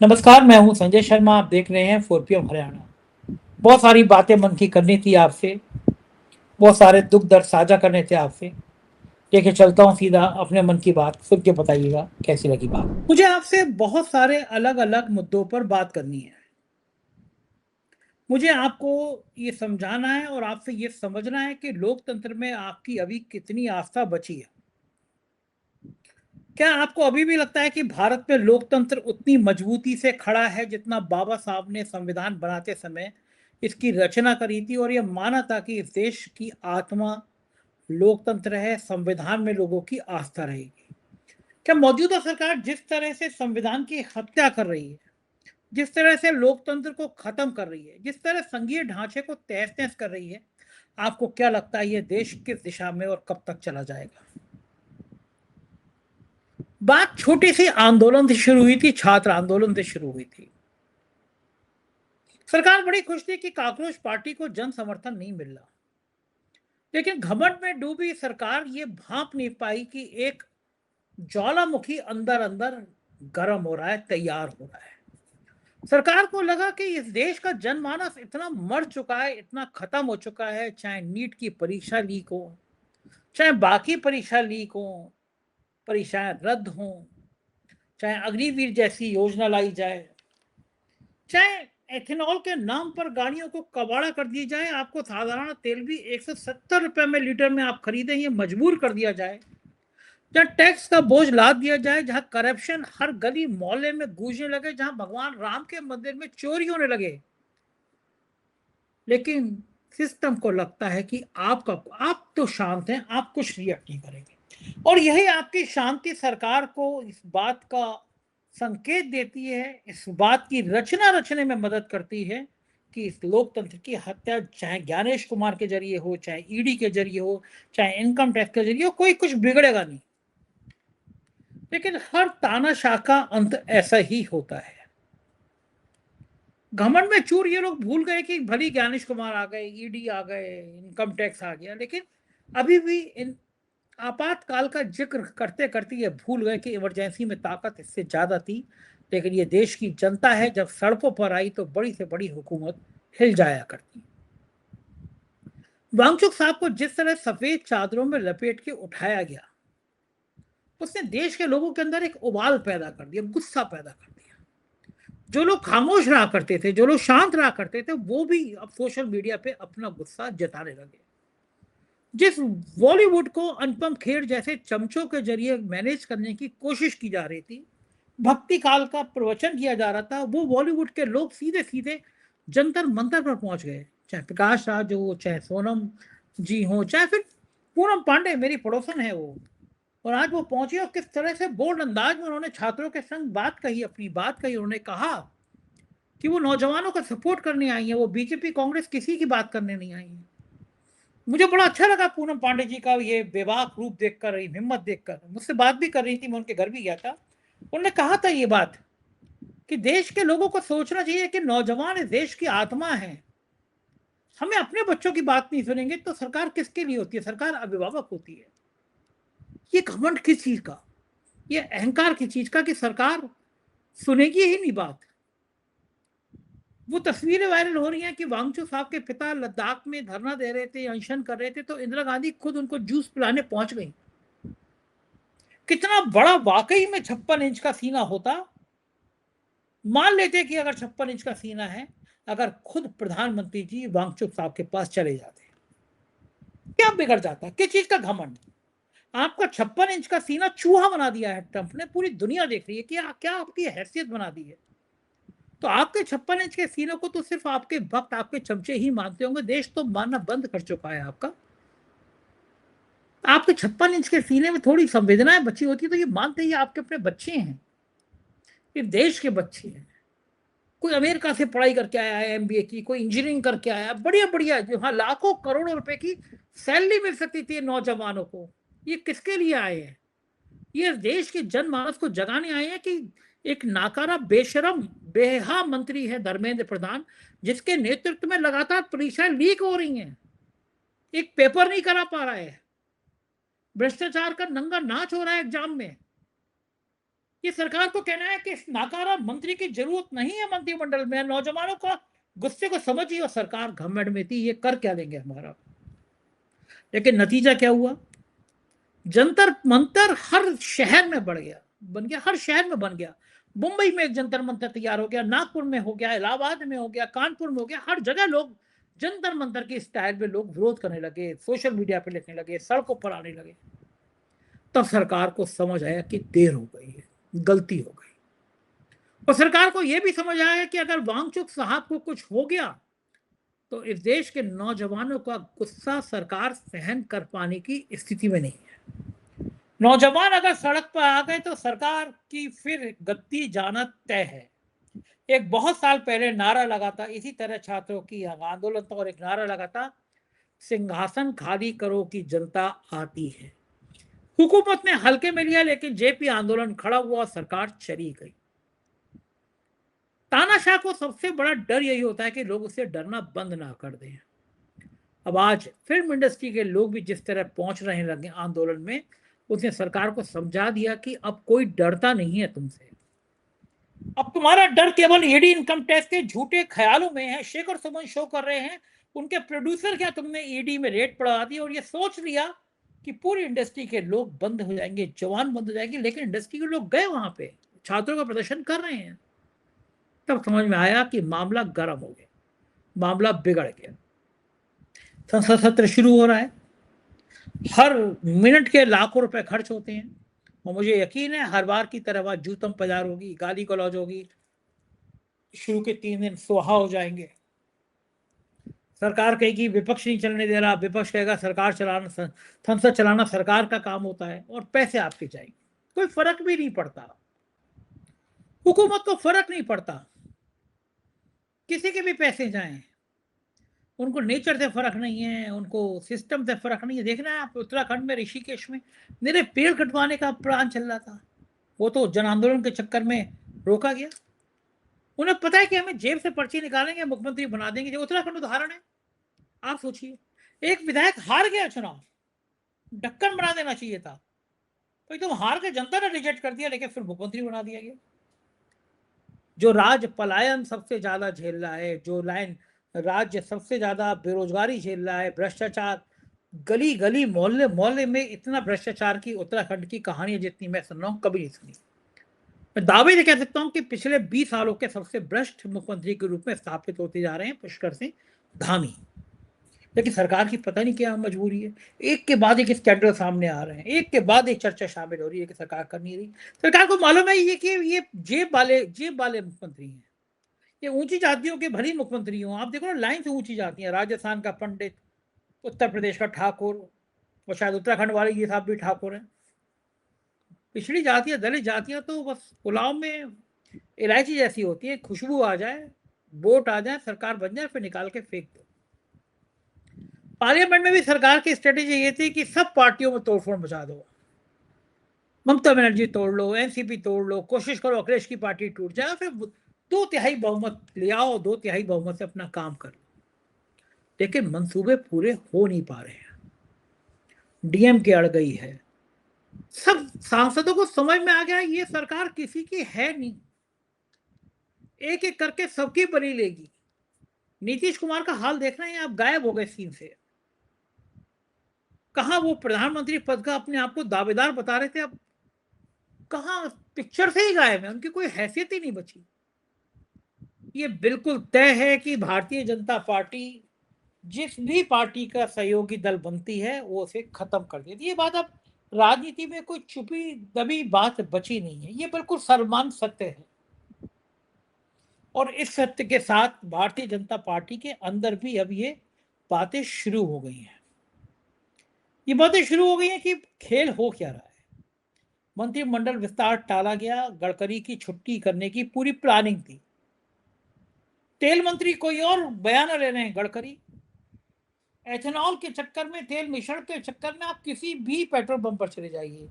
नमस्कार, मैं हूँ संजय शर्मा। आप देख रहे हैं 4PM हरियाणा। बहुत सारी बातें मन की करनी थी आपसे, बहुत सारे दुख दर्द साझा करने थे आपसे। लेके चलता हूँ सीधा अपने मन की बात, सुन के बताइएगा कैसी लगी बात। मुझे आपसे बहुत सारे अलग अलग मुद्दों पर बात करनी है। मुझे आपको ये समझाना है और आपसे ये समझना है कि लोकतंत्र में आपकी अभी कितनी आस्था बची है। क्या आपको अभी भी लगता है कि भारत में लोकतंत्र उतनी मजबूती से खड़ा है जितना बाबा साहब ने संविधान बनाते समय इसकी रचना करी थी और यह माना था कि इस देश की आत्मा लोकतंत्र है, संविधान में लोगों की आस्था रहेगी? क्या मौजूदा सरकार जिस तरह से संविधान की हत्या कर रही है, जिस तरह से लोकतंत्र को खत्म कर रही है, जिस तरह संघीय ढांचे को तहस नहस कर रही है, आपको क्या लगता है ये देश किस दिशा में और कब तक चला जाएगा? बात छोटी सी आंदोलन से शुरू हुई थी, छात्र आंदोलन से शुरू हुई थी। सरकार बड़ी खुश थी कि कांग्रेस पार्टी को जन समर्थन नहीं मिल रहा, लेकिन घमंड में डूबी सरकार ये भांप नहीं पाई कि एक ज्वालामुखी अंदर अंदर गर्म हो रहा है, तैयार हो रहा है। सरकार को लगा कि इस देश का जनमानस इतना मर चुका है, इतना खत्म हो चुका है, चाहे नीट की परीक्षा लीक हो, चाहे बाकी परीक्षा लीक हो, परीक्षाएं रद्द हो, चाहे अग्निवीर जैसी योजना लाई जाए, चाहे एथेनॉल के नाम पर गाड़ियों को कबाड़ा कर दिया जाए, आपको साधारण तेल भी 170 रुपए में लीटर में आप खरीदें ये मजबूर कर दिया जाए, जहां टैक्स का बोझ लाद दिया जाए, जहां करप्शन हर गली मोहल्ले में गूंजने लगे, जहां भगवान राम के मंदिर में चोरी होने लगे, लेकिन सिस्टम को लगता है कि आप तो शांत हैं, आप कुछ रिएक्ट नहीं करेंगे। और यही आपकी शांति सरकार को इस बात का संकेत देती है, इस बात की रचना रचने में मदद करती है कि इस लोकतंत्र की हत्या चाहे ज्ञानेश कुमार के जरिए हो, चाहे ईडी के जरिए हो, चाहे इनकम टैक्स के जरिए हो, कोई कुछ बिगड़ेगा नहीं। लेकिन हर तानाशाह का अंत ऐसा ही होता है। घमंड में चूर ये लोग भूल गए कि भली ज्ञानेश कुमार आ गए, ईडी आ गए, इनकम टैक्स आ गया, लेकिन अभी भी इन आपातकाल का जिक्र करते करते ये भूल गए कि इमरजेंसी में ताकत इससे ज्यादा थी। लेकिन ये देश की जनता है, जब सड़कों पर आई तो बड़ी से बड़ी हुकूमत हिल जाया करती। वांगचुक साहब को जिस तरह सफेद चादरों में लपेट के उठाया गया, उसने देश के लोगों के अंदर एक उबाल पैदा कर दिया, गुस्सा पैदा कर दिया। जो लोग खामोश रहा करते थे, जो लोग शांत रहा करते थे, वो भी अब सोशल मीडिया पे अपना गुस्सा जताने लगे। जिस बॉलीवुड को अनुपम खेर जैसे चमचों के जरिए मैनेज करने की कोशिश की जा रही थी, भक्ति काल का प्रवचन किया जा रहा था, वो बॉलीवुड के लोग सीधे सीधे जंतर मंतर पर पहुंच गए। चाहे प्रकाश राज हो, चाहे सोनम जी हो, चाहे फिर पूनम पांडे, मेरी पड़ोसन है वो। और आज वो पहुंचे और किस तरह से बोल्ड अंदाज में उन्होंने छात्रों के संग बात कही, अपनी बात कही। उन्होंने कहा कि वो नौजवानों का सपोर्ट करने आई है, वो बीजेपी कांग्रेस किसी की बात करने नहीं आई है। मुझे बड़ा अच्छा लगा पूनम पांडे जी का ये बेबाक रूप देखकर, ये हिम्मत देखकर। मुझसे बात भी कर रही थी, मैं उनके घर भी गया था। उन्होंने कहा था ये बात कि देश के लोगों को सोचना चाहिए कि नौजवान इस देश की आत्मा है। हमें अपने बच्चों की बात नहीं सुनेंगे तो सरकार किसके लिए होती है? सरकार अभिभावक होती है। ये घमंड किस चीज का, ये अहंकार किस चीज का कि सरकार सुनेगी ही नहीं बात। वो तस्वीरें वायरल हो रही हैं कि वांगचू साहब के पिता लद्दाख में धरना दे रहे थे, अनशन कर रहे थे, तो इंदिरा गांधी खुद उनको जूस पिलाने पहुंच गई। कितना बड़ा वाकई में 56 इंच का सीना होता, मान लेते कि अगर 56 इंच का सीना है, अगर खुद प्रधानमंत्री जी वांगचुक साहब के पास चले जाते, क्या बिगड़ जाता? किस चीज का घमंड? आपका 56 इंच का सीना चूहा बना दिया है ट्रंप ने, पूरी दुनिया देख रही है कि क्या आपकी हैसियत बना दी है। तो आपके 56 इंच के सीने को तो सिर्फ आपके भक्त, आपके चमचे ही मानते होंगे। देश तो मानना बंद कर चुका है आपका। आपके 56 इंच के सीने में थोड़ी संवेदनाएं बची होती तो ये मानते ही आपके अपने बच्चे हैं, ये देश के बच्चे हैं। कोई अमेरिका से पढ़ाई करके आया है, एमबीए की, कोई इंजीनियरिंग करके आया है, बढ़िया बढ़िया, जो हाँ लाखों करोड़ों रुपए की सैलरी मिल सकती थी नौजवानों को। ये किसके लिए आए हैं? ये देश के जनमानस को जगाने आए हैं कि एक नाकारा बेशरम बेहा मंत्री है धर्मेंद्र प्रधान, जिसके नेतृत्व में लगातार परीक्षाएं लीक हो रही हैं, एक पेपर नहीं करा पा रहा है, भ्रष्टाचार का नंगा नाच हो रहा है एग्जाम में। ये सरकार को कहना है कि इस नाकारा मंत्री की जरूरत नहीं है मंत्रिमंडल में, नौजवानों का गुस्से को समझिए और सरकार घमंड में थी, ये कर क्या लेंगे हमारा। लेकिन नतीजा क्या हुआ, जंतर मंतर हर शहर में बढ़ गया, बन गया, हर शहर में बन गया। मुंबई में एक जंतर मंतर तैयार हो गया, नागपुर में हो गया, इलाहाबाद में हो गया, कानपुर में हो गया, हर जगह लोग जंतर मंतर की स्टाइल में लोग विरोध करने लगे, सोशल मीडिया पे लिखने लगे, सड़कों पर आने लगे। तब सरकार को समझ आया कि देर हो गई है, गलती हो गई। और सरकार को यह भी समझ आया कि अगर वांगचुक साहब को कुछ हो गया तो इस देश के नौजवानों का गुस्सा सरकार सहन कर पाने की स्थिति में नहीं है। नौजवान अगर सड़क पर आ गए तो सरकार की फिर गद्दी जाना तय है। एक बहुत साल पहले नारा लगा था, इसी तरह छात्रों की आंदोलन था, और एक नारा लगा था, सिंहासन खाली करो कि जनता आती है। हुकूमत ने हल्के में लिया, लेकिन जेपी आंदोलन खड़ा हुआ और सरकार चली गई। तानाशाह को सबसे बड़ा डर यही होता है कि लोग उससे डरना बंद ना कर दें। अब आज फिल्म इंडस्ट्री के लोग भी जिस तरह पहुंच रहे लगे आंदोलन में, उसने सरकार को समझा दिया कि अब कोई डरता नहीं है तुमसे। अब तुम्हारा डर केवल ईडी इनकम टैक्स के झूठे ख्यालों में है। शेखर सुमन शो कर रहे हैं, उनके प्रोड्यूसर क्या तुमने ईडी में रेट बढ़ा दी और ये सोच लिया कि पूरी इंडस्ट्री के लोग बंद हो जाएंगे, जवान बंद हो जाएंगे। लेकिन इंडस्ट्री के लोग गए वहां पे, छात्रों का प्रदर्शन कर रहे हैं। तब समझ में आया कि मामला गर्म हो गया, मामला बिगड़ गया। संसद सत्र शुरू हो रहा है, हर मिनट के लाखों रुपए खर्च होते हैं, और मुझे यकीन है हर बार की तरह वहां जूतम पजार होगी, गाली गलौज होगी, शुरू के 3 दिन सुहा हो जाएंगे। सरकार कहेगी विपक्ष नहीं चलने दे रहा, विपक्ष कहेगा सरकार चलाना, संसद चलाना सरकार का काम होता है, और पैसे आपके जाएंगे। कोई फर्क भी नहीं पड़ता, हुकूमत को फर्क नहीं पड़ता, किसी के भी पैसे जाएं, उनको नेचर से फर्क नहीं है, उनको सिस्टम से फर्क नहीं है। देखना है आप, उत्तराखंड में ऋषिकेश में मेरे पेड़ कटवाने का प्लान चल रहा था, वो तो जन आंदोलन के चक्कर में रोका गया। उन्हें पता है कि हमें जेब से पर्ची निकालेंगे, मुख्यमंत्री बना देंगे। जो उत्तराखंड उदाहरण है, आप सोचिए, एक विधायक हार गया चुनाव, ढक्कन बना देना चाहिए था, तो तुम हार के जनता ने रिजेक्ट कर दिया, लेकिन फिर मुख्यमंत्री बना दिया गया। जो राज पलायन सबसे ज्यादा झेल रहा है, जो लाइन राज्य सबसे ज्यादा बेरोजगारी झेल रहा है, भ्रष्टाचार, गली गली मोहल्ले मोहल्ले में इतना भ्रष्टाचार की उत्तराखंड की कहानी जितनी मैं सुन रहा हूं कभी नहीं सुनी। मैं दावे से कह सकता हूं कि पिछले 20 सालों के सबसे भ्रष्ट मुख्यमंत्री के रूप में स्थापित होते जा रहे हैं पुष्कर सिंह धामी। लेकिन सरकार की पता नहीं क्या मजबूरी है, एक के बाद एक स्कैंडल सामने आ रहे हैं, एक के बाद एक चर्चा शामिल हो रही है कि सरकार कर नहीं रही। सरकार को मालूम है ये कि ये जेब वाले मुख्यमंत्री हैं, ये ऊंची जातियों के भली मुख्यमंत्री हो। आप देखो ना, लाइन से ऊंची जाती हैं, राजस्थान का पंडित, उत्तर प्रदेश का ठाकुर, और शायद उत्तराखंड वाले ये साहब भी ठाकुर हैं। पिछड़ी जातियां, दलित जातियां तो बस पुलाव में इलायची जैसी होती है, खुशबू आ जाए, वोट आ जाए, सरकार बन जाए, फिर निकाल के फेंक दो। पार्लियामेंट में भी सरकार की स्ट्रेटेजी ये थी कि सब पार्टियों में तोड़फोड़ मचा दो, ममता बनर्जी तोड़ लो, एनसीपी तोड़ लो, कोशिश करो अखिलेश की पार्टी टूट जाए, फिर 2/3 बहुमत ले आओ, 2/3 बहुमत से अपना काम करो। लेकिन मंसूबे पूरे हो नहीं पा रहे हैं, डीएम के अड़ गई है। सब सांसदों को समझ में आ गया ये सरकार किसी की है नहीं, एक एक करके सबकी बनी लेगी। नीतीश कुमार का हाल देख रहे हैं आप, गायब हो गए सीन से। कहां वो प्रधानमंत्री पद का अपने आप को दावेदार बता रहे थे, अब कहां पिक्चर से ही गायब है, उनकी कोई हैसियत ही नहीं बची। ये बिल्कुल तय है कि भारतीय जनता पार्टी जिस भी पार्टी का सहयोगी दल बनती है वो उसे खत्म कर देती है। ये बात अब राजनीति में कोई छुपी दबी बात बची नहीं है, ये बिल्कुल सर्वमान्य सत्य है। और इस सत्य के साथ भारतीय जनता पार्टी के अंदर भी अब ये बातें शुरू हो गई हैं। ये बातें शुरू हो गई हैं कि खेल हो क्या रहा है। मंत्रिमंडल विस्तार टाला गया, गडकरी की छुट्टी करने की पूरी प्लानिंग थी। तेल मंत्री कोई और बयान ले रहे हैं, गडकरी। एथेनॉल के चक्कर में, तेल मिश्रण के चक्कर में आप किसी भी पेट्रोल पंप पर चले जाइए,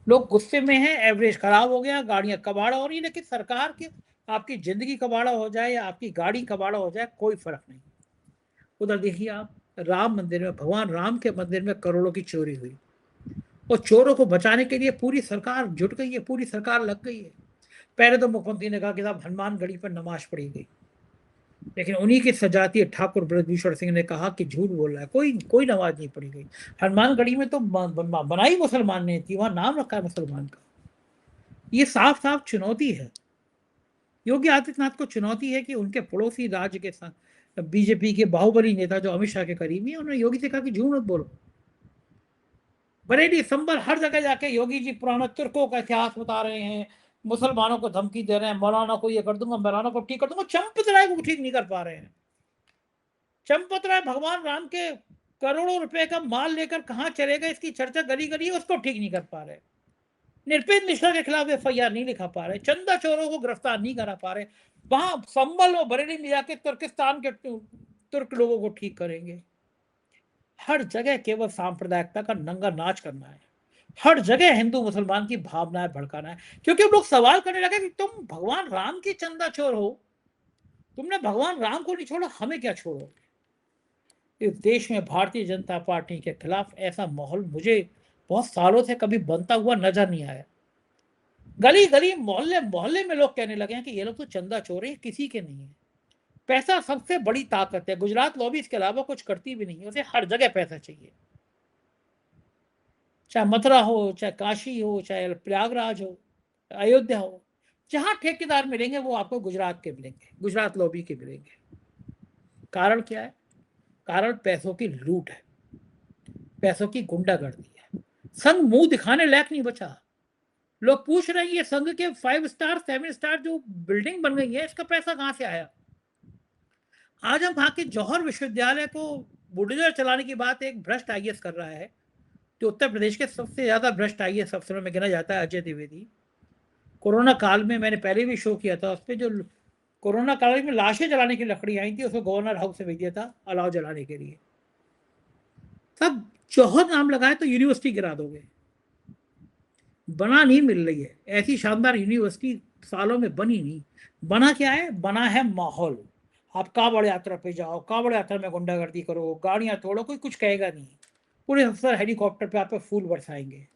लोग गुस्से में हैं, एवरेज खराब हो गया, गाड़ियां कबाड़ा हो रही। लेकिन सरकार के, आपकी जिंदगी कबाड़ा हो जाए या आपकी गाड़ी कबाड़ा हो जाए, कोई फर्क नहीं। उधर देखिए आप, राम मंदिर में, भगवान राम के मंदिर में करोड़ों की चोरी हुई, और चोरों को बचाने के लिए पूरी सरकार जुट गई है, पूरी सरकार लग गई है। पहले तो मुख्यमंत्री ने कहा कि साहब हनुमानगढ़ी पर नमाज पढ़ी गई, लेकिन उन्हीं के सजातीय ठाकुर ब्रजभूषण सिंह ने कहा कि झूठ बोल रहा है, कोई कोई नमाज नहीं पढ़ी गई। हनुमानगढ़ी में तो बनाई मुसलमान ने थी, वहां नाम रखा है मुसलमान का। ये साफ साफ चुनौती है, योगी आदित्यनाथ को चुनौती है कि उनके पड़ोसी राज्य के साथ बीजेपी के बाहुबली नेता जो अमित शाह के करीबी है, उन्होंने योगी से कहा कि झूठ मत बोलो। बरेली संभल हर जगह जाके योगी जी पुराना तुर्कों का इतिहास बता रहे हैं, मुसलमानों को धमकी दे रहे हैं, मौलाना को ये कर दूंगा, मौलाना को ठीक कर दूंगा। चंपत राय को ठीक नहीं कर पा रहे हैं। चंपत राय भगवान राम के करोड़ों रुपए का माल लेकर कहां चलेगा, इसकी चर्चा गली गली है, उसको ठीक नहीं कर पा रहे। निरपेंद्र मिश्रा के खिलाफ एफआईआर नहीं लिखा पा रहे, चंदा चोरों को गिरफ्तार नहीं करा पा रहे। वहां संभल और बरेली में जाके तुर्किस्तान के तुर्क लोगों को ठीक करेंगे। हर जगह केवल सांप्रदायिकता का नंगा नाच करना है, हर जगह हिंदू मुसलमान की भावनाएं भड़काना है, क्योंकि लोग सवाल करने लगे कि तुम भगवान राम की चंदा चोर हो, तुमने भगवान राम को नहीं छोड़ा, हमें क्या छोड़ोगे। इस देश में भारतीय जनता पार्टी के खिलाफ ऐसा माहौल मुझे बहुत सालों से कभी बनता हुआ नजर नहीं आया। गली गली मोहल्ले मोहल्ले में लोग कहने लगे हैं कि ये लोग तो चंदा चोर हैं, किसी के नहीं है। पैसा सबसे बड़ी ताकत है। गुजरात लॉबी इसके अलावा कुछ करती भी नहीं है, उसे हर जगह पैसा चाहिए, चाहे मथुरा हो, चाहे काशी हो, चाहे प्रयागराज हो, अयोध्या हो। जहां ठेकेदार मिलेंगे वो आपको गुजरात के मिलेंगे, गुजरात लॉबी के मिलेंगे। कारण क्या है? कारण पैसों की लूट है, पैसों की गुंडागर्दी है। संघ मुंह दिखाने लायक नहीं बचा। लोग पूछ रहे हैं ये संघ के 5 स्टार 7 स्टार जो बिल्डिंग बन गई है, इसका पैसा कहां से आया। आज हम कहा कि जौहर विश्वविद्यालय को बुलडोजर चलाने की बात एक भ्रष्ट आईएएस कर रहा है, जो उत्तर प्रदेश के सबसे ज्यादा भ्रष्ट आईएएस अफसरों में गिना जाता है, अजय द्विवेदी। कोरोना काल में मैंने पहले भी शो किया था उस पर, जो कोरोना काल में लाशें जलाने की लकड़ी आई थी, उसको गवर्नर हाउस से भेज दिया था अलाव जलाने के लिए। सब जौहर नाम लगाए तो यूनिवर्सिटी गिरा दोगे। बना नहीं मिल रही है ऐसी शानदार यूनिवर्सिटी, सालों में बनी नहीं। बना क्या है? बना है माहौल। आप कांवड़ यात्रा पे जाओ, कांवड़ यात्रा में गुंडागर्दी करो, गाड़ियां तोड़ो, कोई कुछ कहेगा नहीं। पुलिस अफसर हेलीकॉप्टर पे आप पे फूल बरसाएंगे,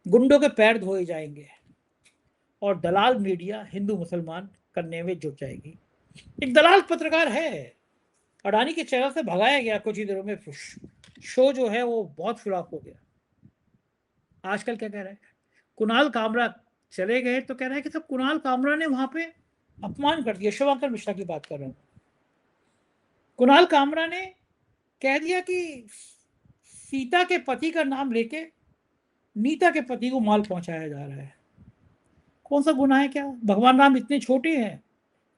गुंडों के पैर धोए जाएंगे, और दलाल मीडिया हिंदू मुसलमान करने में जुट जाएगी। एक दलाल पत्रकार है, अडानी के चैनल से भगाया गया कुछ ही दिनों में, शो जो है वो बहुत फ्लॉप हो गया। आजकल क्या कह रहा है? कुणाल कामरा चले गए तो कह रहा है कि सब कुणाल कामरा ने वहां पे अपमान कर दिया। शुभंकर मिश्रा की बात कर रहा हूं। कुणाल कामरा ने कह दिया कि सीता के पति का नाम लेके नीता के पति को माल पहुंचाया जा रहा है। कौन सा गुनाह है? क्या भगवान राम इतने छोटे हैं?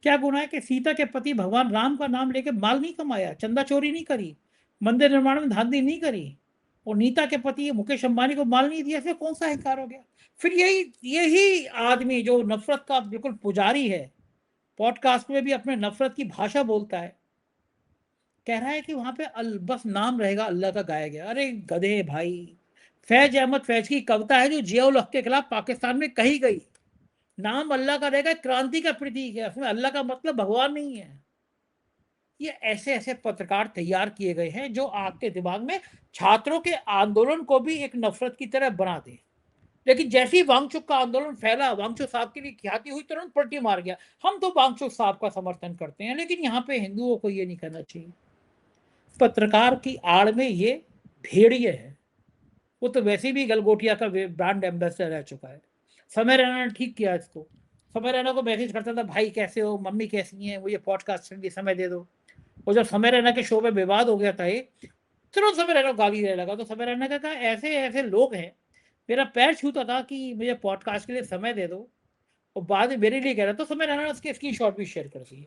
क्या गुनाह है कि सीता के पति भगवान राम का नाम लेके माल नहीं कमाया, चंदा चोरी नहीं करी, मंदिर निर्माण में धांधली नहीं करी, और नीता के पति मुकेश अंबानी को माल नहीं दिया? फिर कौन सा अहंकार हो गया? फिर यही यही आदमी जो नफरत का बिल्कुल पुजारी है, पॉडकास्ट में भी अपने नफरत की भाषा बोलता है, कह रहा है कि वहां पे बस नाम रहेगा अल्लाह का गाया गया। अरे गधे भाई, फैज अहमद फैज की कविता है जो जियाउल हक के खिलाफ पाकिस्तान में कही गई, नाम अल्लाह का रहेगा, क्रांति का प्रतीक है, उसमें अल्लाह का मतलब भगवान नहीं है। ये ऐसे ऐसे पत्रकार तैयार किए गए हैं जो आपके दिमाग में छात्रों के आंदोलन को भी एक नफरत की तरह बना दे। लेकिन जैसे ही वांगचुक का आंदोलन फैला, वांगचुक साहब के लिए ख्याति हुई, तुरंत पलटी मार गया। हम तो वांगचुक साहब का समर्थन करते हैं, लेकिन यहाँ पे हिंदुओं को ये नहीं करना चाहिए। पत्रकार की आड़ में ये भेड़िए है। वो तो वैसे भी गलगोटिया का ब्रांड एम्बेसडर रह चुका है। समय रैना ने ठीक किया इसको। समय रैना को मैसेज करता था, भाई कैसे हो, मम्मी कैसी हैं, वो ये पॉडकास्ट के लिए समय दे दो। और जब समय रैना के शो में विवाद हो गया था, तुरंत समय रैना गाली देने लगा। तो समय रैना का कहा, ऐसे ऐसे लोग हैं, मेरा पैर छूता था कि मुझे पॉडकास्ट के लिए समय दे दो, और बाद में मेरे लिए कह रहा। तो समय रैना ने उसके स्क्रीनशॉट भी शेयर कर दिए।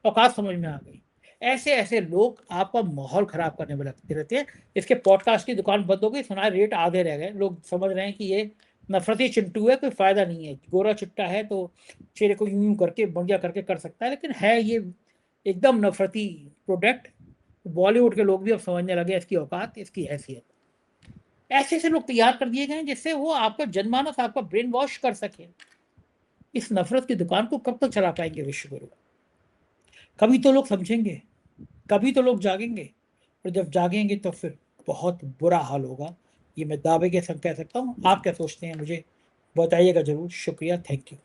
औकात समझ में आ गई। ऐसे ऐसे लोग आपका माहौल खराब करने में लगते रहते हैं। इसके पॉडकास्ट की दुकान बंद हो गई, सुना रेट आधे रह गए। लोग समझ रहे हैं कि ये नफरती चिंटू है, कोई फायदा नहीं है, गोरा चिट्टा है तो चेहरे को यूं करके बढ़िया करके कर सकता है, लेकिन है ये एकदम नफरती प्रोडक्ट। बॉलीवुड के लोग भी अब समझने लगे इसकी औकात, इसकी हैसियत। ऐसे ऐसे लोग तैयार कर दिए गए जिससे वो आपका जनमानस, आपका ब्रेन वॉश कर सके। इस नफरत की दुकान को कब तक चला पाएंगे विश्वगुरु? कभी तो लोग समझेंगे, कभी तो लोग जागेंगे, और जब जागेंगे तो फिर बहुत बुरा हाल होगा। ये मैं दावे के संग कह सकता हूँ। आप क्या सोचते हैं मुझे बताइएगा ज़रूर। शुक्रिया, थैंक यू।